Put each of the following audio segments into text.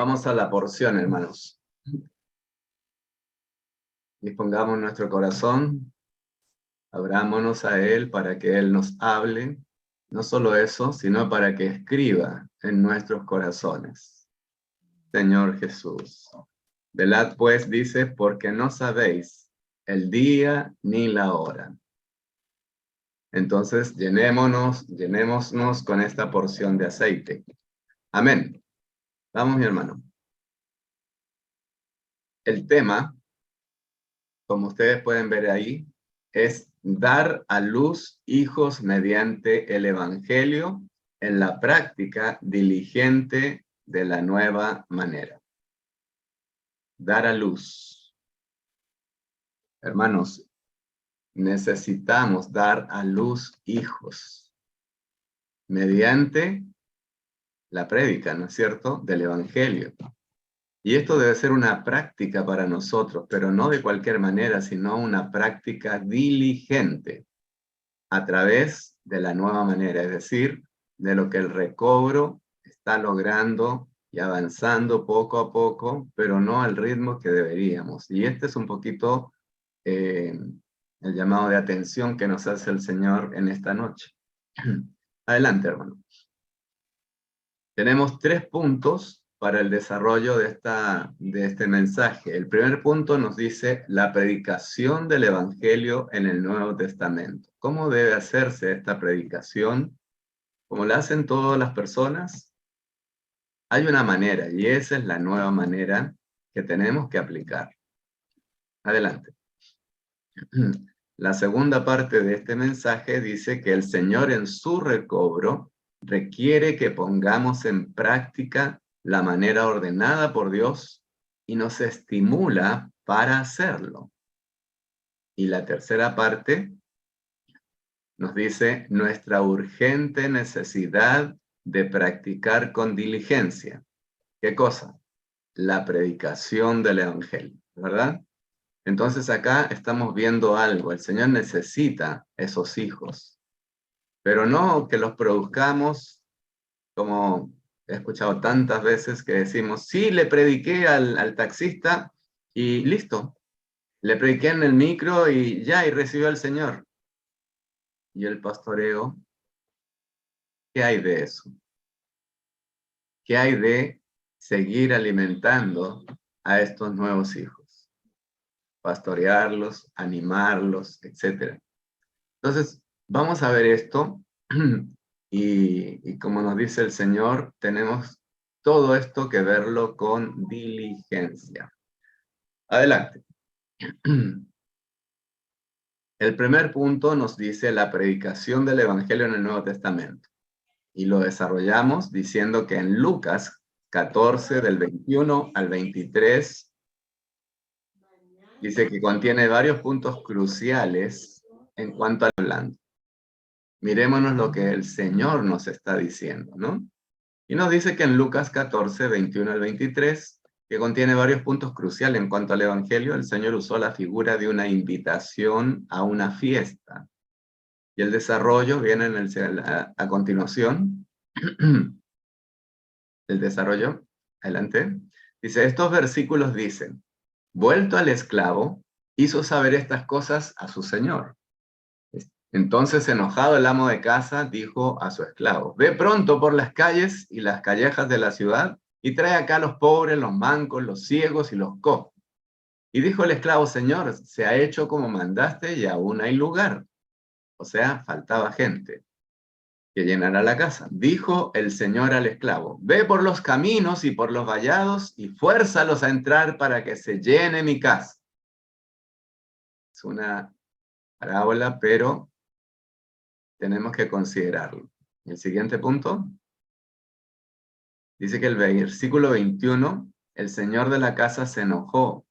Vamos a la porción, hermanos. Dispongamos nuestro corazón, abrámonos a Él para que Él nos hable. No solo eso, sino para que escriba en nuestros corazones. Señor Jesús. Velad pues, dice, porque no sabéis el día ni la hora. Entonces, llenémonos con esta porción de aceite. Amén. Vamos, mi hermano. El tema, como ustedes pueden ver ahí, es dar a luz hijos mediante el Evangelio en la práctica diligente de la nueva manera. Dar a luz. Hermanos, necesitamos dar a luz hijos mediante la prédica, ¿no es cierto?, del Evangelio. Y esto debe ser una práctica para nosotros, pero no de cualquier manera, sino una práctica diligente a través de la nueva manera, es decir, de lo que el recobro está logrando y avanzando poco a poco, pero no al ritmo que deberíamos. Y este es un poquito el llamado de atención que nos hace el Señor en esta noche. Adelante, hermano. Tenemos 3 puntos para el desarrollo de este mensaje. El primer punto nos dice la predicación del Evangelio en el Nuevo Testamento. ¿Cómo debe hacerse esta predicación? ¿Cómo la hacen todas las personas? Hay una manera, y esa es la nueva manera que tenemos que aplicar. Adelante. La segunda parte de este mensaje dice que el Señor en su recobro requiere que pongamos en práctica la manera ordenada por Dios y nos estimula para hacerlo. Y la tercera parte nos dice nuestra urgente necesidad de practicar con diligencia. ¿Qué cosa? La predicación del Evangelio, ¿verdad? Entonces acá estamos viendo algo. El Señor necesita esos hijos, pero no que los produzcamos como he escuchado tantas veces que decimos, sí, le prediqué al taxista y listo. Le prediqué en el micro y ya, y recibió al Señor. ¿Y el pastoreo? ¿Qué hay de eso? ¿Qué hay de seguir alimentando a estos nuevos hijos? Pastorearlos, animarlos, etc. Entonces, vamos a ver esto y como nos dice el Señor, tenemos todo esto que verlo con diligencia. Adelante. El primer punto nos dice la predicación del Evangelio en el Nuevo Testamento. Y lo desarrollamos diciendo que en Lucas 14, del 21 al 23, dice que contiene varios puntos cruciales en cuanto al hablando. Mirémonos lo que el Señor nos está diciendo, ¿no? Y nos dice que en Lucas 14, 21 al 23, que contiene varios puntos cruciales en cuanto al Evangelio, el Señor usó la figura de una invitación a una fiesta. Y el desarrollo viene a continuación. El desarrollo, adelante. Dice, estos versículos dicen, vuelto al esclavo, hizo saber estas cosas a su señor. Entonces, enojado el amo de casa, dijo a su esclavo, ve pronto por las calles y las callejas de la ciudad y trae acá a los pobres, los mancos, los ciegos y los cojos. Y dijo el esclavo, señor, se ha hecho como mandaste y aún hay lugar. O sea, faltaba gente que llenara la casa. Dijo el señor al esclavo, ve por los caminos y por los vallados y fuérzalos a entrar para que se llene mi casa. Es una parábola, pero tenemos que considerarlo. El siguiente punto dice que el versículo 21, el señor de la casa se enojó.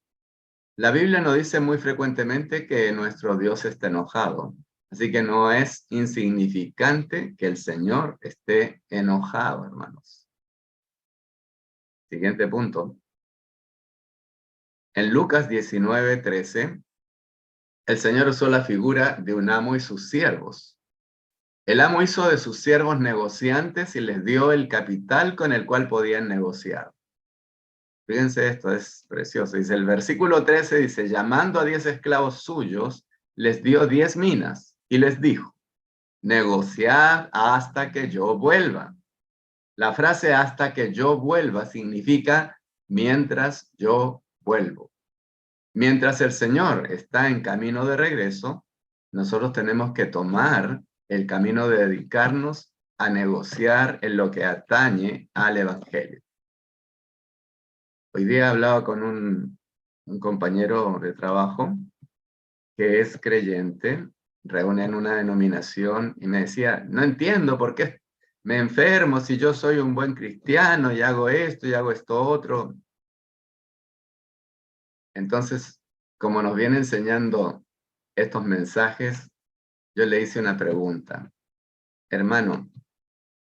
La Biblia nos dice muy frecuentemente que nuestro Dios está enojado. Así que no es insignificante que el Señor esté enojado, hermanos. Siguiente punto. En Lucas 19, 13, el Señor usó la figura de un amo y sus siervos. El amo hizo de sus siervos negociantes y les dio el capital con el cual podían negociar. Fíjense esto, es precioso. Dice, el versículo 13 dice, llamando a 10 esclavos suyos, les dio 10 minas y les dijo, negociad hasta que yo vuelva. La frase hasta que yo vuelva significa mientras yo vuelvo. Mientras el Señor está en camino de regreso, nosotros tenemos que tomar el camino de dedicarnos a negociar en lo que atañe al Evangelio. Hoy día hablaba con un compañero de trabajo que es creyente, reúne en una denominación y me decía, no entiendo por qué me enfermo si yo soy un buen cristiano y hago esto otro. Entonces, como nos viene enseñando estos mensajes, yo le hice una pregunta. Hermano,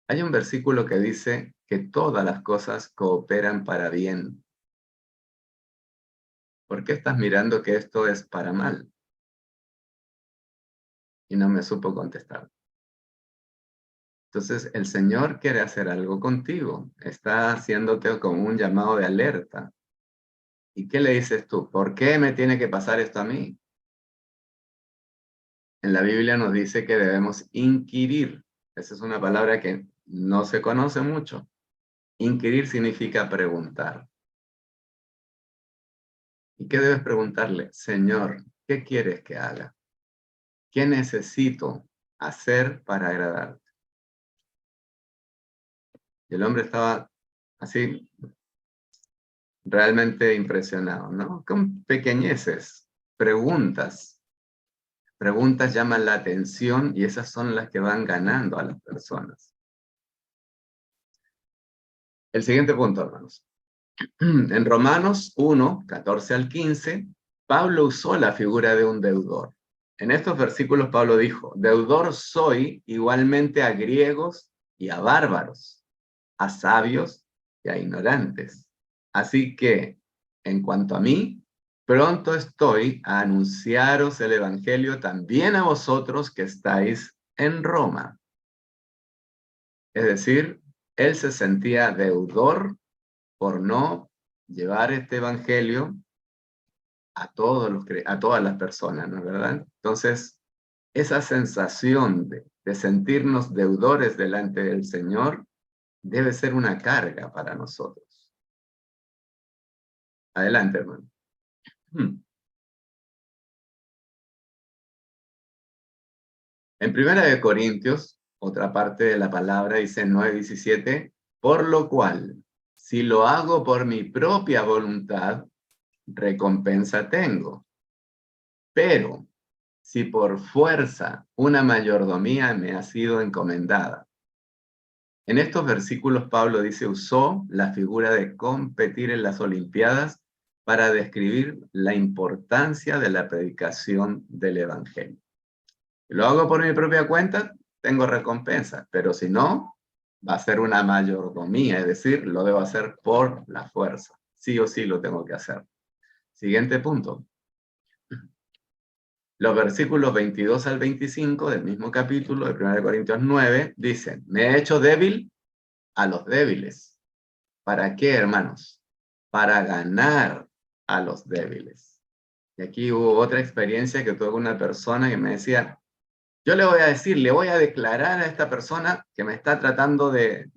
hay un versículo que dice que todas las cosas cooperan para bien. ¿Por qué estás mirando que esto es para mal? Y no me supo contestar. Entonces, el Señor quiere hacer algo contigo. Está haciéndote como un llamado de alerta. ¿Y qué le dices tú? ¿Por qué me tiene que pasar esto a mí? En la Biblia nos dice que debemos inquirir. Esa es una palabra que no se conoce mucho. Inquirir significa preguntar. ¿Y qué debes preguntarle? Señor, ¿qué quieres que haga? ¿Qué necesito hacer para agradarte? Y el hombre estaba así, realmente impresionado, ¿no? Con pequeñeces, preguntas. Preguntas llaman la atención y esas son las que van ganando a las personas. El siguiente punto, hermanos. En Romanos 1, 14 al 15, Pablo usó la figura de un deudor. En estos versículos Pablo dijo, deudor soy igualmente a griegos y a bárbaros, a sabios y a ignorantes. Así que, en cuanto a mí, pronto estoy a anunciaros el evangelio también a vosotros que estáis en Roma. Es decir, él se sentía deudor por no llevar este evangelio a todas las personas, ¿no es verdad? Entonces, esa sensación de sentirnos deudores delante del Señor debe ser una carga para nosotros. Adelante, hermano. En 1 Corintios, otra parte de la palabra dice en 9:17, por lo cual, si lo hago por mi propia voluntad, recompensa tengo. Pero si por fuerza una mayordomía me ha sido encomendada. En estos versículos Pablo dice, usó la figura de competir en las Olimpiadas para describir la importancia de la predicación del Evangelio. Lo hago por mi propia cuenta, tengo recompensa, pero si no, va a ser una mayordomía, es decir, lo debo hacer por la fuerza. Sí o sí lo tengo que hacer. Siguiente punto. Los versículos 22 al 25 del mismo capítulo de 1 Corintios 9 dicen, me he hecho débil a los débiles. ¿Para qué, hermanos? Para ganar a los débiles. Y aquí hubo otra experiencia que tuve con una persona que me decía, yo le voy a decir, le voy a declarar a esta persona que me está tratando de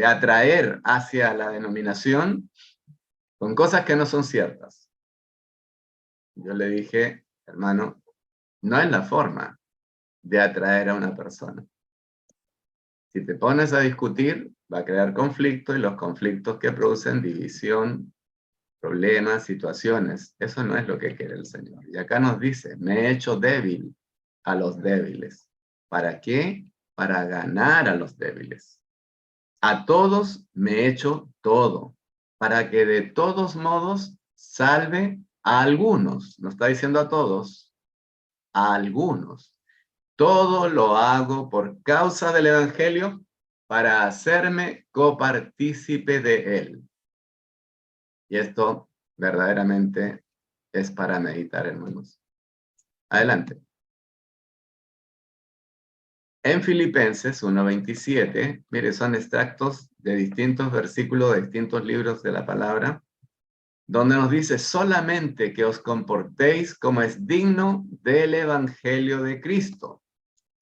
atraer hacia la denominación con cosas que no son ciertas. Yo le dije, hermano, no es la forma de atraer a una persona. Si te pones a discutir, va a crear conflicto y los conflictos que producen división, problemas, situaciones. Eso no es lo que quiere el Señor. Y acá nos dice, me he hecho débil a los débiles. ¿Para qué? Para ganar a los débiles. A todos me he hecho todo, para que de todos modos salve a algunos. No está diciendo a todos, a algunos. Todo lo hago por causa del Evangelio para hacerme copartícipe de él. Y esto verdaderamente es para meditar, hermanos. Adelante. En Filipenses 1:27, mire, son extractos de distintos versículos de distintos libros de la palabra. donde nos dice solamente que os comportéis como es digno del Evangelio de Cristo,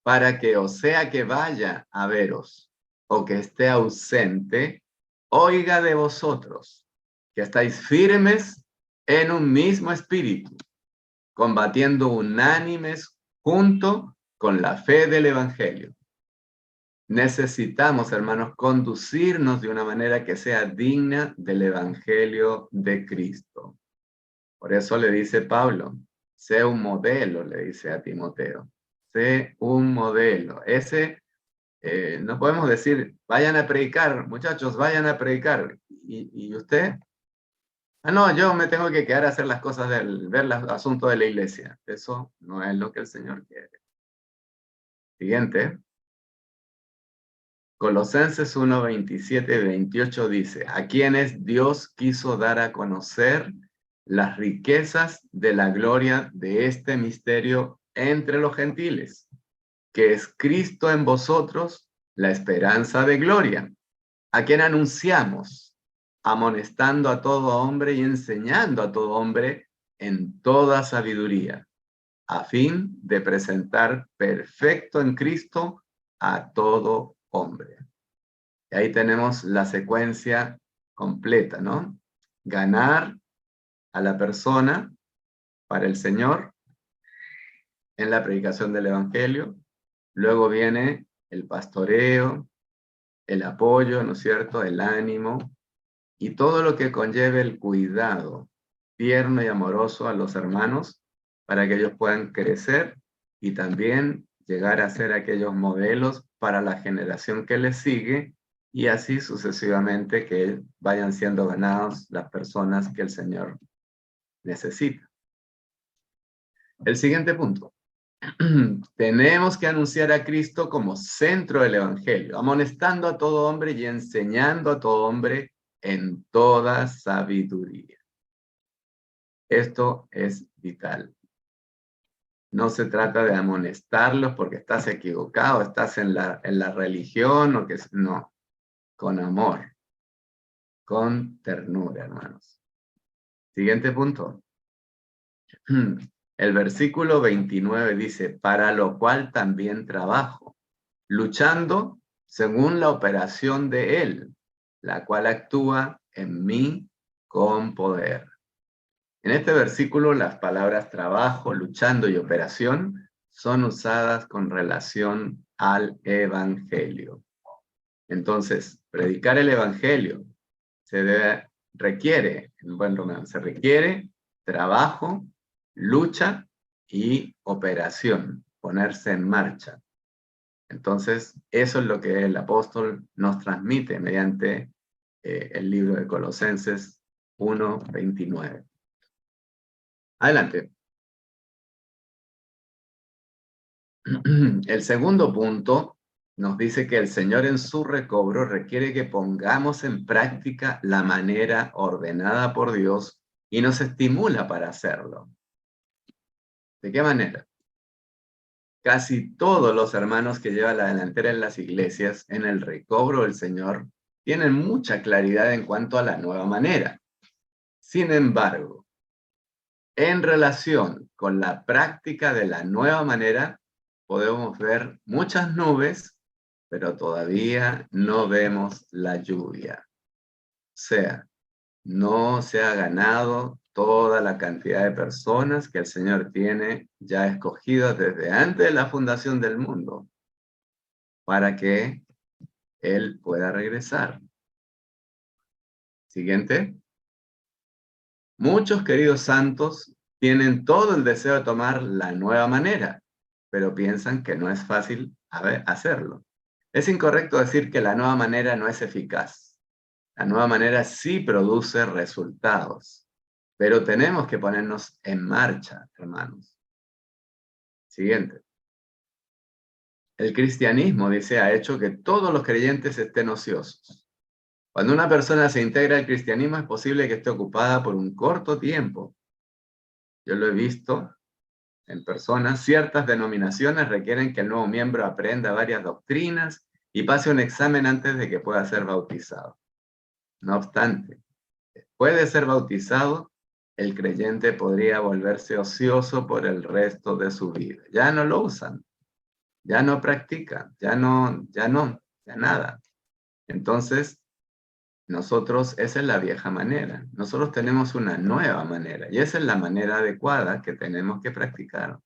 para que o sea que vaya a veros o que esté ausente, oiga de vosotros, que estáis firmes en un mismo espíritu, combatiendo unánimes junto con la fe del Evangelio. Necesitamos, hermanos, conducirnos de una manera que sea digna del Evangelio de Cristo. Por eso le dice Pablo, sé un modelo, le dice a Timoteo. Sé un modelo. No podemos decir, vayan a predicar, muchachos, vayan a predicar. ¿Y usted? Ah, no, yo me tengo que quedar a hacer las cosas, ver los asuntos de la iglesia. Eso no es lo que el Señor quiere. Siguiente. Colosenses 1, 27 y 28 dice, a quienes Dios quiso dar a conocer las riquezas de la gloria de este misterio entre los gentiles, que es Cristo en vosotros, la esperanza de gloria, a quien anunciamos, amonestando a todo hombre y enseñando a todo hombre en toda sabiduría, a fin de presentar perfecto en Cristo a todo hombre. Y ahí tenemos la secuencia completa, ¿no? Ganar a la persona para el Señor en la predicación del Evangelio. Luego viene el pastoreo, el apoyo, ¿no es cierto? El ánimo y todo lo que conlleve el cuidado tierno y amoroso a los hermanos para que ellos puedan crecer y también llegar a ser aquellos modelos para la generación que les sigue y así sucesivamente que vayan siendo ganados las personas que el Señor necesita. El siguiente punto. Tenemos que anunciar a Cristo como centro del Evangelio, amonestando a todo hombre y enseñando a todo hombre en toda sabiduría. Esto es vital. No se trata de amonestarlos porque estás equivocado, estás en la religión o que no, con amor, con ternura, hermanos. Siguiente punto. El versículo 29 dice, para lo cual también trabajo, luchando según la operación de Él, la cual actúa en mí con poder. En este versículo las palabras trabajo, luchando y operación son usadas con relación al Evangelio. Entonces, predicar el Evangelio requiere, en buen romano, se requiere trabajo, lucha y operación, ponerse en marcha. Entonces, eso es lo que el apóstol nos transmite mediante el libro de Colosenses 1:29. Adelante. El segundo punto nos dice que el Señor en su recobro requiere que pongamos en práctica la manera ordenada por Dios y nos estimula para hacerlo. ¿De qué manera? Casi todos los hermanos que llevan la delantera en las iglesias, en el recobro del Señor, tienen mucha claridad en cuanto a la nueva manera. Sin embargo, en relación con la práctica de la nueva manera, podemos ver muchas nubes, pero todavía no vemos la lluvia. O sea, no se ha ganado toda la cantidad de personas que el Señor tiene ya escogidas desde antes de la fundación del mundo para que Él pueda regresar. Siguiente. Muchos queridos santos tienen todo el deseo de tomar la nueva manera, pero piensan que no es fácil hacerlo. Es incorrecto decir que la nueva manera no es eficaz. La nueva manera sí produce resultados, pero tenemos que ponernos en marcha, hermanos. Siguiente. El cristianismo, dice, ha hecho que todos los creyentes estén ociosos. Cuando una persona se integra al cristianismo es posible que esté ocupada por un corto tiempo. Yo lo he visto en personas. Ciertas denominaciones requieren que el nuevo miembro aprenda varias doctrinas y pase un examen antes de que pueda ser bautizado. No obstante, puede ser bautizado, el creyente podría volverse ocioso por el resto de su vida. Ya no lo usan, ya no practican, ya nada. Entonces, esa es la vieja manera. Nosotros tenemos una nueva manera y esa es la manera adecuada que tenemos que practicar.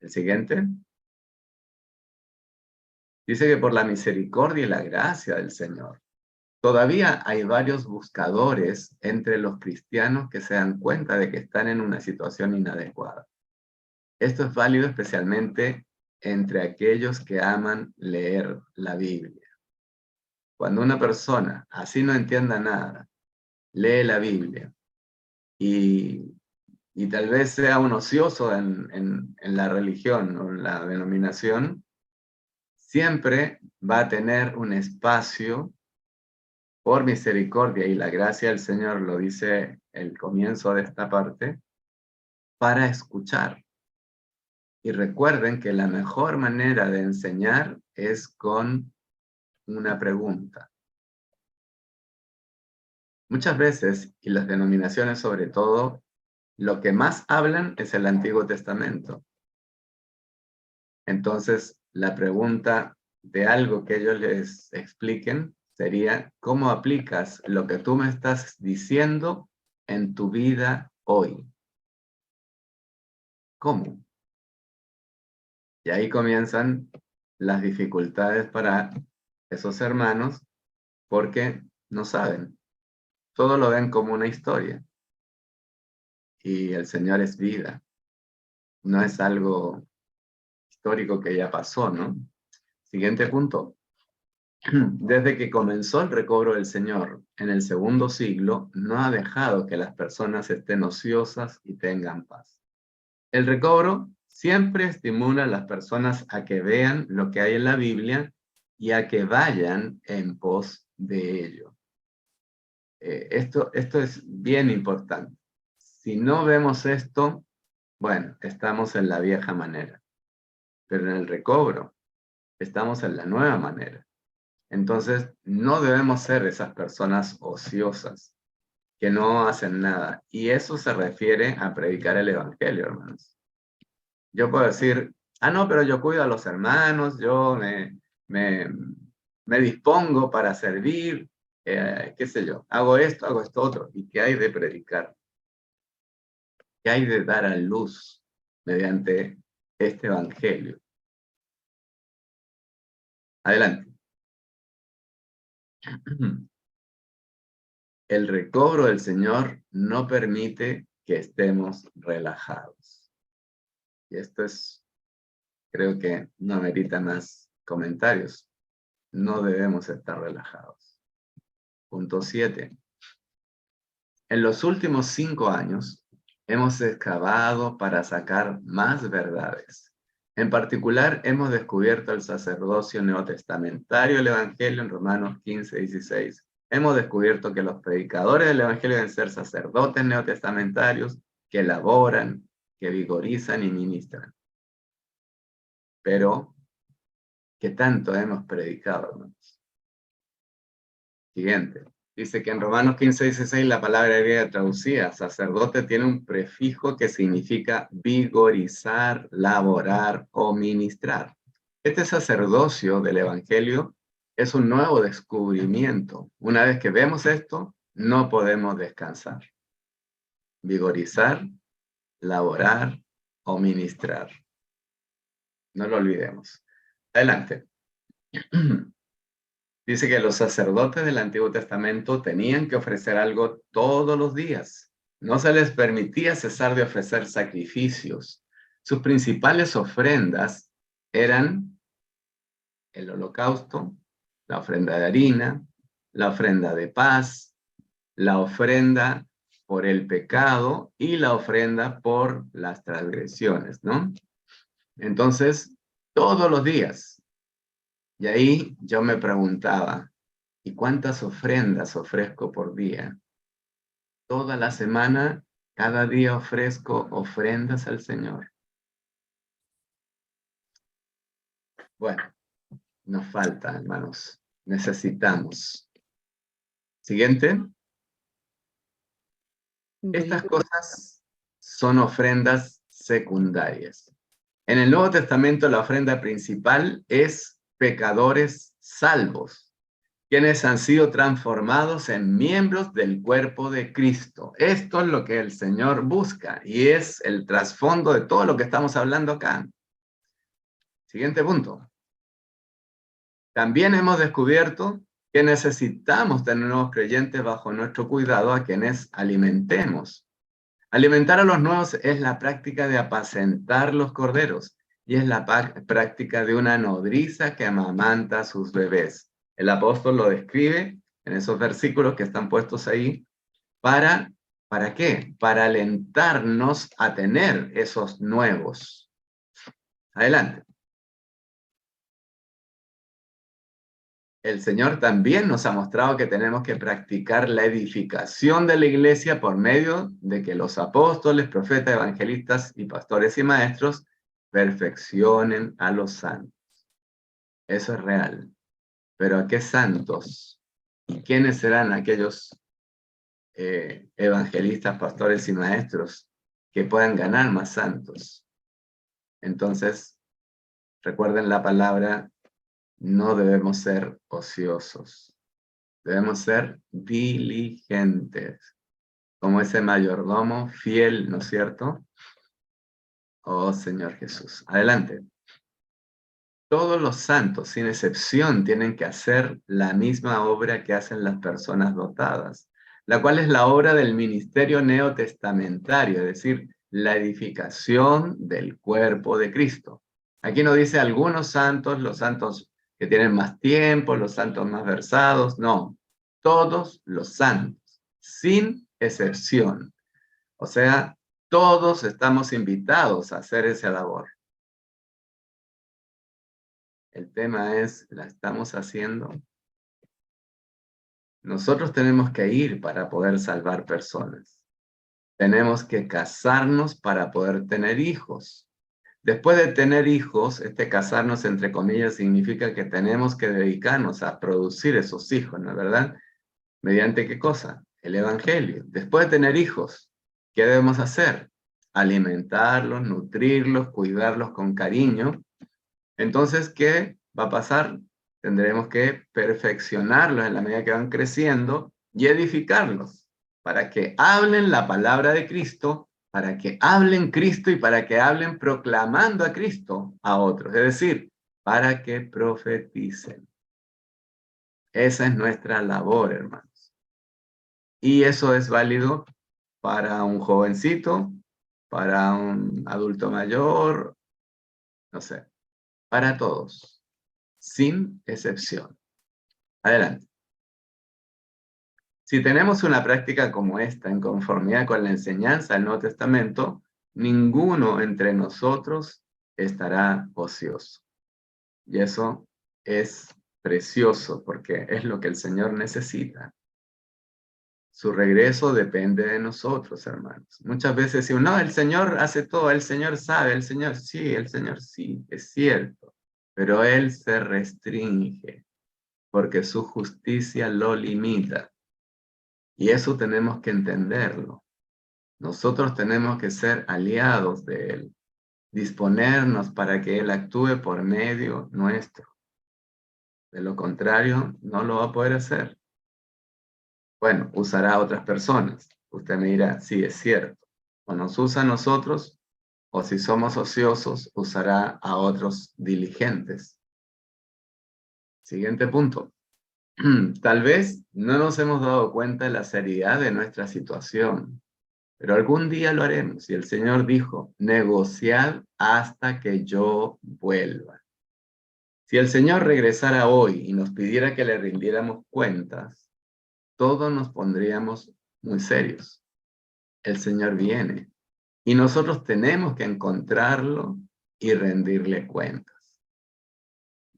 El siguiente. Dice que por la misericordia y la gracia del Señor. Todavía hay varios buscadores entre los cristianos que se dan cuenta de que están en una situación inadecuada. Esto es válido especialmente entre aquellos que aman leer la Biblia. Cuando una persona, así no entienda nada, lee la Biblia y tal vez sea un ocioso en la religión o en la denominación, siempre va a tener un espacio por misericordia y la gracia del Señor, lo dice el comienzo de esta parte, para escuchar. Y recuerden que la mejor manera de enseñar es con una pregunta. Muchas veces, y las denominaciones sobre todo, lo que más hablan es el Antiguo Testamento. Entonces, la pregunta de algo que ellos les expliquen sería, ¿cómo aplicas lo que tú me estás diciendo en tu vida hoy? ¿Cómo? Y ahí comienzan las dificultades para esos hermanos porque no saben. Todo lo ven como una historia. Y el Señor es vida. No es algo histórico que ya pasó, ¿no? Siguiente punto. Desde que comenzó el recobro del Señor en el segundo siglo, no ha dejado que las personas estén ociosas y tengan paz. El recobro siempre estimula a las personas a que vean lo que hay en la Biblia y a que vayan en pos de ello. Esto es bien importante. Si no vemos esto, bueno, estamos en la vieja manera, pero en el recobro estamos en la nueva manera. Entonces, no debemos ser esas personas ociosas que no hacen nada. Y eso se refiere a predicar el evangelio, hermanos. Yo puedo decir, no, pero yo cuido a los hermanos, yo me dispongo para servir, qué sé yo, hago esto otro. ¿Y qué hay de predicar? ¿Qué hay de dar a luz mediante este evangelio? Adelante. El recobro del Señor no permite que estemos relajados. Y esto creo que no amerita más comentarios. No debemos estar relajados. Punto 7. En los últimos 5 años, hemos excavado para sacar más verdades. En particular, hemos descubierto el sacerdocio neotestamentario del Evangelio en Romanos 15:16. Hemos descubierto que los predicadores del Evangelio deben ser sacerdotes neotestamentarios que elaboran, que vigorizan y ministran. Pero, ¿qué tanto hemos predicado, hermanos? Siguiente. Dice que en Romanos 15:16 la palabra griega traducida, sacerdote, tiene un prefijo que significa vigorizar, laborar o ministrar. Este sacerdocio del Evangelio es un nuevo descubrimiento. Una vez que vemos esto, no podemos descansar. Vigorizar, laborar o ministrar. No lo olvidemos. Adelante. Dice que los sacerdotes del Antiguo Testamento tenían que ofrecer algo todos los días. No se les permitía cesar de ofrecer sacrificios. Sus principales ofrendas eran el holocausto, la ofrenda de harina, la ofrenda de paz, la ofrenda por el pecado y la ofrenda por las transgresiones, ¿no? Entonces, todos los días. Y ahí yo me preguntaba, ¿y cuántas ofrendas ofrezco por día? Toda la semana, cada día ofrezco ofrendas al Señor. Bueno, nos falta, hermanos. Necesitamos. Siguiente. Estas Increíble. cosas son ofrendas secundarias. En el Nuevo Testamento la ofrenda principal es pecadores salvos, quienes han sido transformados en miembros del cuerpo de Cristo. Esto es lo que el Señor busca y es el trasfondo de todo lo que estamos hablando acá. Siguiente punto. También hemos descubierto que necesitamos tener nuevos creyentes bajo nuestro cuidado a quienes alimentemos. Alimentar a los nuevos es la práctica de apacentar los corderos y es la práctica de una nodriza que amamanta a sus bebés. El apóstol lo describe en esos versículos que están puestos ahí. ¿Para qué? Para alentarnos a tener esos nuevos. Adelante. El Señor también nos ha mostrado que tenemos que practicar la edificación de la iglesia por medio de que los apóstoles, profetas, evangelistas y pastores y maestros perfeccionen a los santos. Eso es real. Pero ¿a qué santos? ¿Y quiénes serán aquellos evangelistas, pastores y maestros que puedan ganar más santos? Entonces, recuerden la palabra, no debemos ser ociosos. Debemos ser diligentes, como ese mayordomo fiel, ¿no es cierto? Oh Señor Jesús. Adelante. Todos los santos, sin excepción, tienen que hacer la misma obra que hacen las personas dotadas, la cual es la obra del ministerio neotestamentario, es decir, la edificación del cuerpo de Cristo. Aquí no dice algunos santos, los santos que tienen más tiempo, los santos más versados, no, todos los santos, sin excepción. O sea, todos estamos invitados a hacer esa labor. El tema es, ¿la estamos haciendo? Nosotros tenemos que ir para poder salvar personas. Tenemos que casarnos para poder tener hijos. Después de tener hijos, casarnos entre comillas significa que tenemos que dedicarnos a producir esos hijos, ¿no es verdad? ¿Mediante qué cosa? El Evangelio. Después de tener hijos, ¿qué debemos hacer? Alimentarlos, nutrirlos, cuidarlos con cariño. Entonces, ¿qué va a pasar? Tendremos que perfeccionarlos en la medida que van creciendo y edificarlos para que hablen la palabra de Cristo, para que hablen Cristo y para que hablen proclamando a Cristo a otros. Es decir, para que profeticen. Esa es nuestra labor, hermanos. Y eso es válido para un jovencito, para un adulto mayor, no sé, para todos, sin excepción. Adelante. Si tenemos una práctica como esta en conformidad con la enseñanza del Nuevo Testamento, ninguno entre nosotros estará ocioso. Y eso es precioso porque es lo que el Señor necesita. Su regreso depende de nosotros, hermanos. Muchas veces decimos, no, el Señor hace todo, el Señor sabe, el Señor sí, es cierto. Pero Él se restringe porque su justicia lo limita. Y eso tenemos que entenderlo. Nosotros tenemos que ser aliados de Él, disponernos para que Él actúe por medio nuestro. De lo contrario, no lo va a poder hacer. Bueno, usará a otras personas. Usted me dirá, sí, es cierto. O nos usa a nosotros, o si somos ociosos, usará a otros diligentes. Siguiente punto. Tal vez no nos hemos dado cuenta de la seriedad de nuestra situación, pero algún día lo haremos. Y el Señor dijo, negociad hasta que yo vuelva. Si el Señor regresara hoy y nos pidiera que le rindiéramos cuentas, todos nos pondríamos muy serios. El Señor viene y nosotros tenemos que encontrarlo y rendirle cuentas.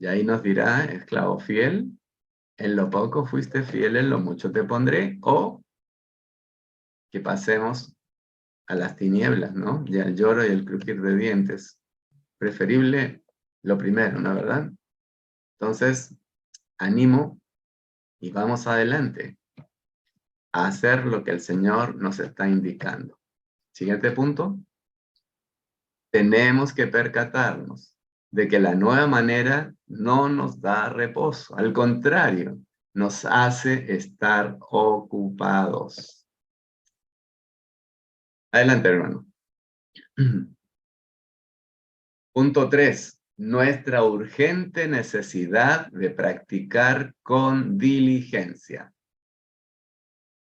Y ahí nos dirá, esclavo fiel, en lo poco fuiste fiel, en lo mucho te pondré, o que pasemos a las tinieblas, ¿no? Y al lloro y el crujir de dientes. Preferible lo primero, ¿no es verdad? Entonces, ánimo y vamos adelante. a hacer lo que el Señor nos está indicando. Siguiente punto. Tenemos que percatarnos de que la nueva manera no nos da reposo. Al contrario, nos hace estar ocupados. Adelante, hermano. Punto 3. Nuestra urgente necesidad de practicar con diligencia.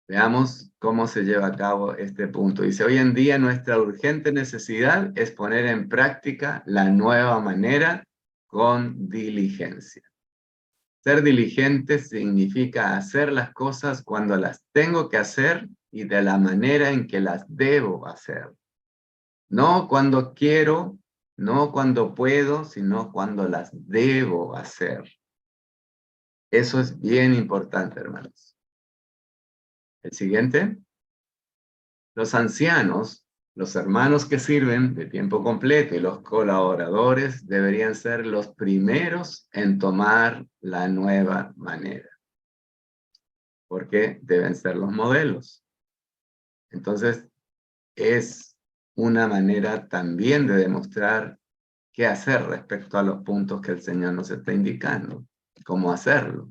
Veamos cómo se lleva a cabo este punto. Dice, hoy en día nuestra urgente necesidad es poner en práctica la nueva manera con diligencia. Ser diligente significa hacer las cosas cuando las tengo que hacer y de la manera en que las debo hacer. No cuando quiero, no cuando puedo, sino cuando las debo hacer. Eso es bien importante, hermanos. El siguiente. Los ancianos, los hermanos que sirven de tiempo completo y los colaboradores deberían ser los primeros en tomar la nueva manera. Porque deben ser los modelos. Entonces, es una manera también de demostrar qué hacer respecto a los puntos que el Señor nos está indicando. Cómo hacerlo.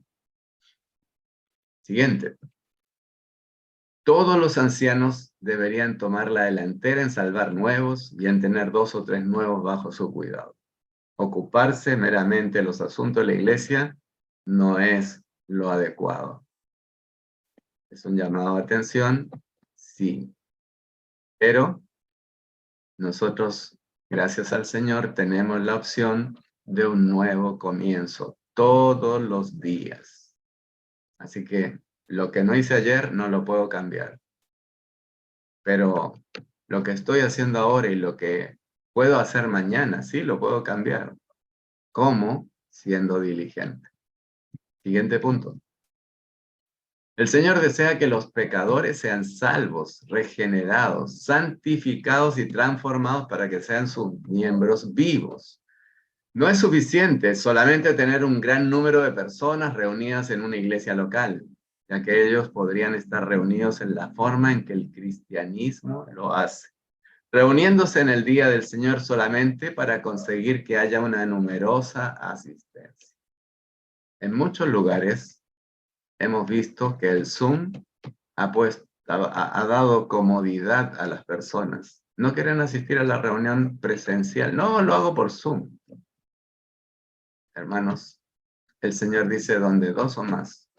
Siguiente. Todos los ancianos deberían tomar la delantera en salvar nuevos y en tener 2 o 3 nuevos bajo su cuidado. Ocuparse meramente de los asuntos de la iglesia no es lo adecuado. ¿Es un llamado de atención? Sí. Pero nosotros, gracias al Señor, tenemos la opción de un nuevo comienzo todos los días. Así que lo que no hice ayer no lo puedo cambiar. Pero lo que estoy haciendo ahora y lo que puedo hacer mañana, sí, lo puedo cambiar. ¿Cómo? Siendo diligente. Siguiente punto. El Señor desea que los pecadores sean salvos, regenerados, santificados y transformados para que sean sus miembros vivos. No es suficiente solamente tener un gran número de personas reunidas en una iglesia local, ya que ellos podrían estar reunidos en la forma en que el cristianismo lo hace, reuniéndose en el día del Señor solamente para conseguir que haya una numerosa asistencia. En muchos lugares hemos visto que el Zoom ha dado comodidad a las personas. No quieren asistir a la reunión presencial. No, lo hago por Zoom. Hermanos, el Señor dice, donde 2 o más,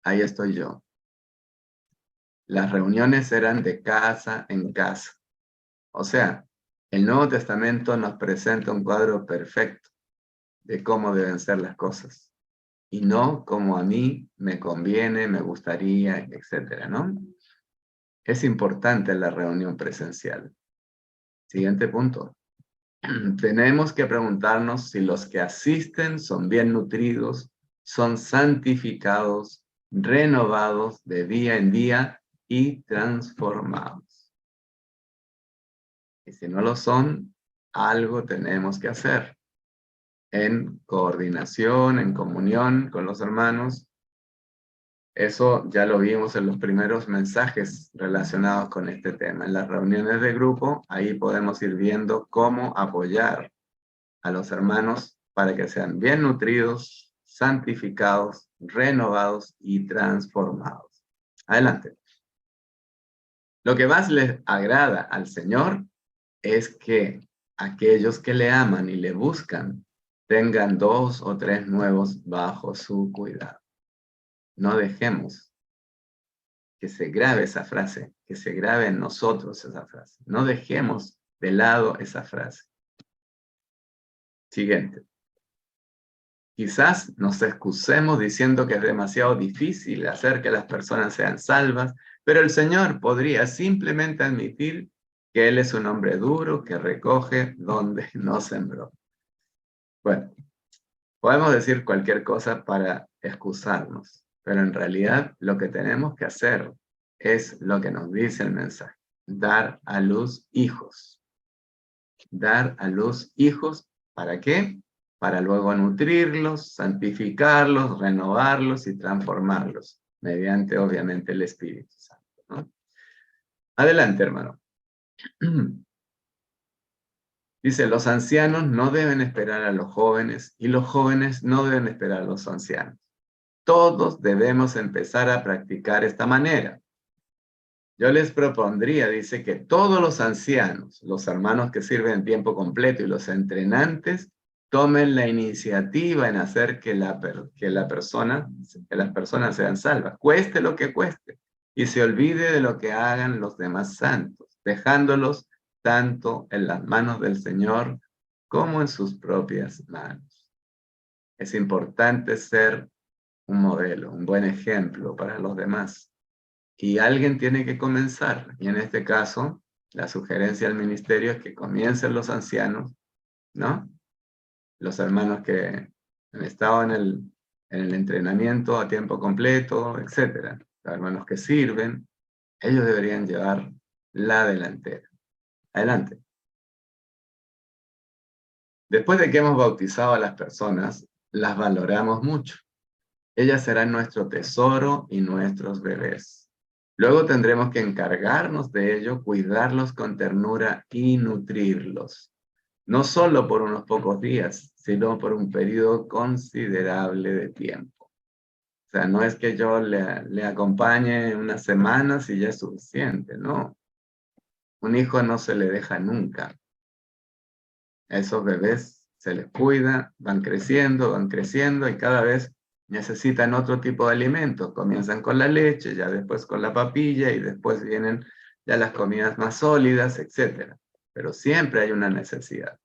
ahí estoy yo. Las reuniones eran de casa en casa. O sea, el Nuevo Testamento nos presenta un cuadro perfecto de cómo deben ser las cosas. Y no como a mí me conviene, me gustaría, etcétera, ¿no? Es importante la reunión presencial. Siguiente punto. Tenemos que preguntarnos si los que asisten son bien nutridos, son santificados, renovados de día en día y transformados. Y si no lo son, algo tenemos que hacer. En coordinación, en comunión con los hermanos. Eso ya lo vimos en los primeros mensajes relacionados con este tema. En las reuniones de grupo, ahí podemos ir viendo cómo apoyar a los hermanos para que sean bien nutridos, santificados, renovados y transformados. Adelante. Lo que más les agrada al Señor es que aquellos que le aman y le buscan tengan 2 o 3 nuevos bajo su cuidado. No dejemos que se grabe esa frase, que se grabe en nosotros esa frase. No dejemos de lado esa frase. Siguiente. Quizás nos excusemos diciendo que es demasiado difícil hacer que las personas sean salvas, pero el Señor podría simplemente admitir que Él es un hombre duro que recoge donde no sembró. Bueno, podemos decir cualquier cosa para excusarnos, pero en realidad lo que tenemos que hacer es lo que nos dice el mensaje: dar a luz hijos. Dar a luz hijos, ¿para qué? Para luego nutrirlos, santificarlos, renovarlos y transformarlos. mediante obviamente el Espíritu Santo, ¿no? Adelante, hermano. Dice, los ancianos no deben esperar a los jóvenes y los jóvenes no deben esperar a los ancianos. Todos debemos empezar a practicar esta manera. Yo les propondría, dice, que todos los ancianos, los hermanos que sirven en tiempo completo y los entrenantes, tomen la iniciativa en hacer que las personas sean salvas, cueste lo que cueste, y se olvide de lo que hagan los demás santos, dejándolos tanto en las manos del Señor como en sus propias manos. Es importante ser un modelo, un buen ejemplo para los demás. Y alguien tiene que comenzar. Y en este caso, la sugerencia del ministerio es que comiencen los ancianos, ¿no? Los hermanos que han estado en el entrenamiento a tiempo completo, etc. Los hermanos que sirven, ellos deberían llevar la delantera. Adelante. Después de que hemos bautizado a las personas, las valoramos mucho. Ellas serán nuestro tesoro y nuestros bebés. Luego tendremos que encargarnos de ello, cuidarlos con ternura y nutrirlos. No solo por unos pocos días, sino por un periodo considerable de tiempo. O sea, no es que yo le acompañe unas semanas y ya es suficiente, no. Un hijo no se le deja nunca. A esos bebés se les cuida, van creciendo y cada vez necesitan otro tipo de alimentos. Comienzan con la leche, ya después con la papilla y después vienen ya las comidas más sólidas, etc. Pero siempre hay una necesidad.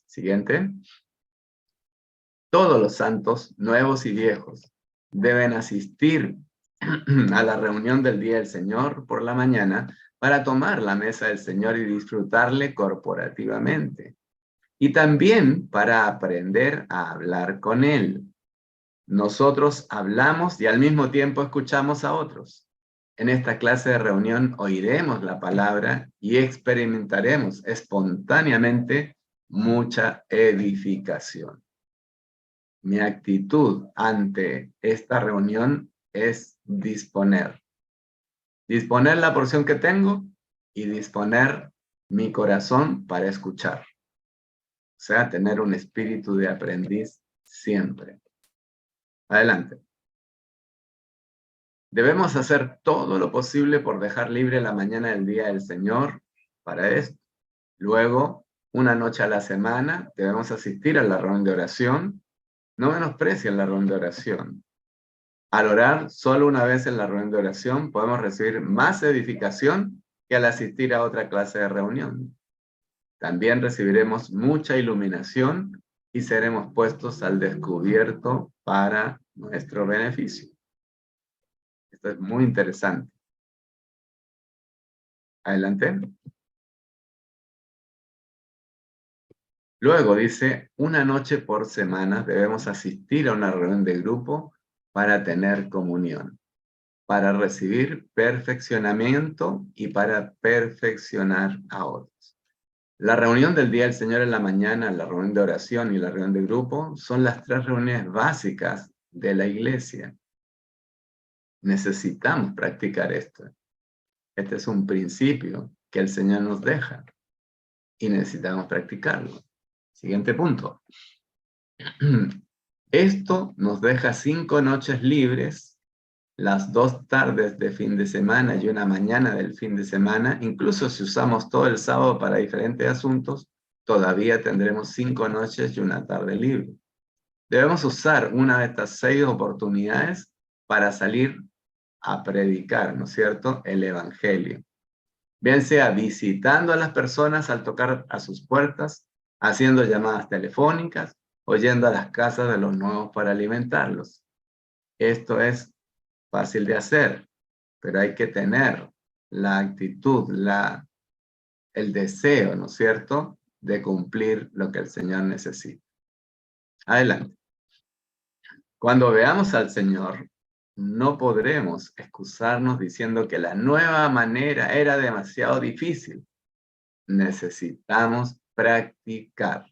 Siguiente. Todos los santos, nuevos y viejos, deben asistir a la reunión del día del Señor por la mañana para tomar la mesa del Señor y disfrutarle corporativamente. Y también para aprender a hablar con Él. Nosotros hablamos y al mismo tiempo escuchamos a otros. En esta clase de reunión oiremos la palabra y experimentaremos espontáneamente mucha edificación. Mi actitud ante esta reunión es disponer. Disponer la porción que tengo y disponer mi corazón para escuchar. O sea, tener un espíritu de aprendiz siempre. Adelante. Debemos hacer todo lo posible por dejar libre la mañana del día del Señor para esto. Luego, una noche a la semana, debemos asistir a la reunión de oración. No menosprecien la reunión de oración. Al orar solo una vez en la reunión de oración, podemos recibir más edificación que al asistir a otra clase de reunión. También recibiremos mucha iluminación y seremos puestos al descubierto para nuestro beneficio. Esto es muy interesante. Adelante. Luego dice, una noche por semana debemos asistir a una reunión de grupo para tener comunión, para recibir perfeccionamiento y para perfeccionar a otros. La reunión del Día del Señor en la mañana, la reunión de oración y la reunión de grupo son las tres reuniones básicas de la iglesia. Necesitamos practicar esto. Este es un principio que el Señor nos deja y necesitamos practicarlo. Siguiente punto. Esto nos deja 5 noches libres, las 2 tardes de fin de semana y una mañana del fin de semana. Incluso si usamos todo el sábado para diferentes asuntos, todavía tendremos 5 noches y una tarde libre. Debemos usar una de estas 6 oportunidades para salir a predicar, ¿no es cierto?, el Evangelio. Bien sea visitando a las personas al tocar a sus puertas, haciendo llamadas telefónicas o yendo a las casas de los nuevos para alimentarlos. Esto es fácil de hacer, pero hay que tener la actitud, el deseo, ¿no es cierto?, de cumplir lo que el Señor necesita. Adelante. Cuando veamos al Señor, no podremos excusarnos diciendo que la nueva manera era demasiado difícil. Necesitamos practicar.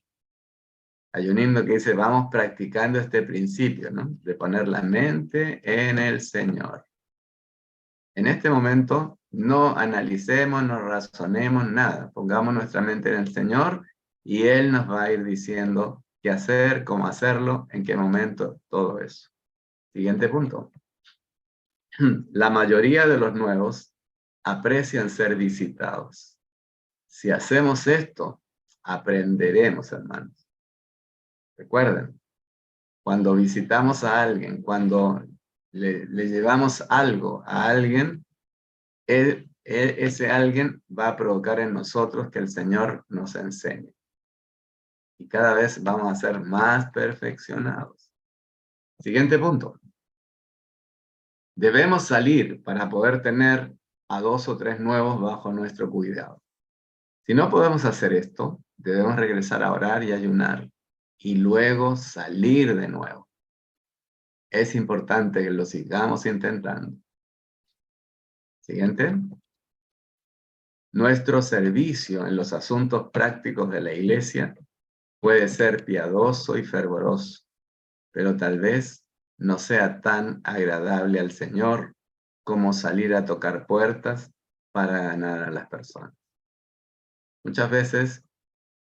Hay un himno que dice, vamos practicando este principio, ¿no? De poner la mente en el Señor. En este momento, no analicemos, no razonemos nada. Pongamos nuestra mente en el Señor y Él nos va a ir diciendo qué hacer, cómo hacerlo, en qué momento, todo eso. Siguiente punto. La mayoría de los nuevos aprecian ser visitados. Si hacemos esto, aprenderemos, hermanos. Recuerden, cuando visitamos a alguien, cuando le llevamos algo a alguien, ese alguien va a provocar en nosotros que el Señor nos enseñe. Y cada vez vamos a ser más perfeccionados. Siguiente punto. Debemos salir para poder tener a 2 o 3 nuevos bajo nuestro cuidado. Si no podemos hacer esto, debemos regresar a orar y ayunar y luego salir de nuevo. Es importante que lo sigamos intentando. Siguiente. Nuestro servicio en los asuntos prácticos de la iglesia puede ser piadoso y fervoroso, pero tal vez no sea tan agradable al Señor como salir a tocar puertas para ganar a las personas. Muchas veces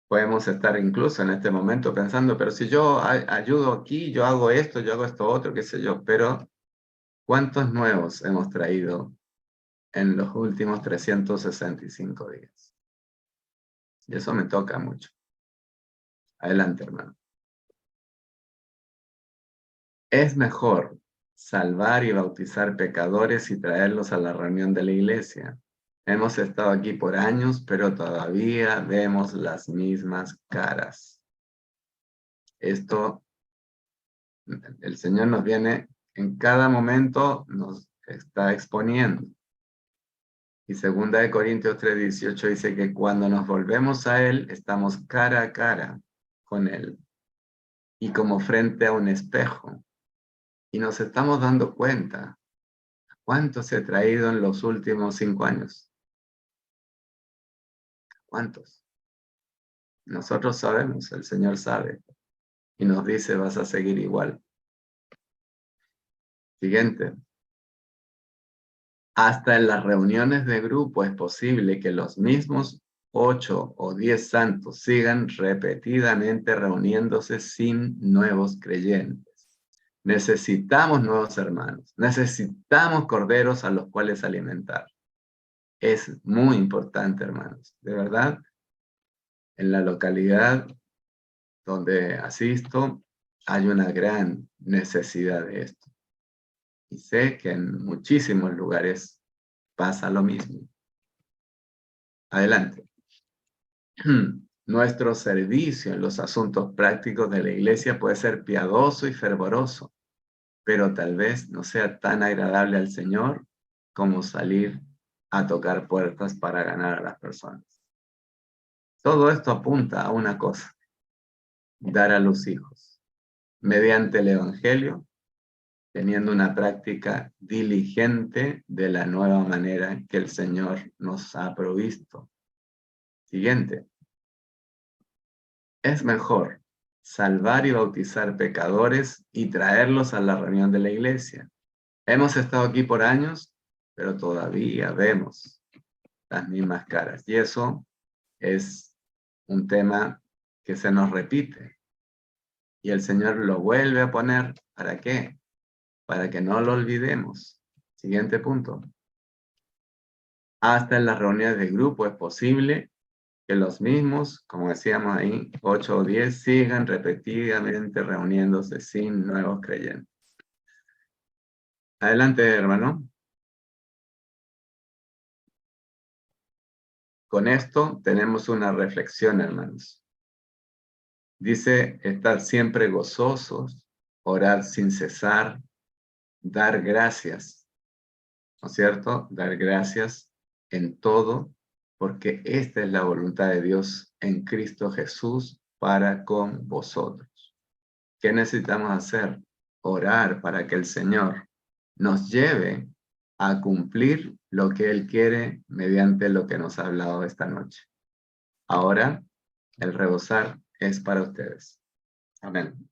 podemos estar incluso en este momento pensando, pero si yo ayudo aquí, yo hago esto otro, qué sé yo, pero ¿cuántos nuevos hemos traído en los últimos 365 días? Y eso me toca mucho. Adelante, hermano. Es mejor salvar y bautizar pecadores y traerlos a la reunión de la iglesia. Hemos estado aquí por años, pero todavía vemos las mismas caras. Esto, el Señor nos viene, en cada momento nos está exponiendo. Y 2 Corintios 3:18 dice que cuando nos volvemos a Él, estamos cara a cara con Él. Y como frente a un espejo. Y nos estamos dando cuenta cuántos he traído en los últimos 5 años. ¿Cuántos? Nosotros sabemos, el Señor sabe. Y nos dice, vas a seguir igual. Siguiente. Hasta en las reuniones de grupo es posible que los mismos 8 o 10 santos sigan repetidamente reuniéndose sin nuevos creyentes. Necesitamos nuevos hermanos. Necesitamos corderos a los cuales alimentar. Es muy importante, hermanos. De verdad, en la localidad donde asisto, hay una gran necesidad de esto. Y sé que en muchísimos lugares pasa lo mismo. Adelante. Nuestro servicio en los asuntos prácticos de la iglesia puede ser piadoso y fervoroso, pero tal vez no sea tan agradable al Señor como salir a tocar puertas para ganar a las personas. Todo esto apunta a una cosa: dar a los hijos, mediante el Evangelio, teniendo una práctica diligente de la nueva manera que el Señor nos ha provisto. Siguiente. Es mejor salvar y bautizar pecadores y traerlos a la reunión de la iglesia. Hemos estado aquí por años, pero todavía vemos las mismas caras. Y eso es un tema que se nos repite. Y el Señor lo vuelve a poner. ¿Para qué? Para que no lo olvidemos. Siguiente punto. Hasta en las reuniones de grupo es posible que los mismos, como decíamos ahí, 8 o 10, sigan repetidamente reuniéndose sin nuevos creyentes. Adelante, hermano. Con esto tenemos una reflexión, hermanos. Dice, estar siempre gozosos, orar sin cesar, dar gracias, ¿no es cierto? Dar gracias en todo, porque esta es la voluntad de Dios en Cristo Jesús para con vosotros. ¿Qué necesitamos hacer? Orar para que el Señor nos lleve a cumplir lo que Él quiere mediante lo que nos ha hablado esta noche. Ahora, el rebosar es para ustedes. Amén.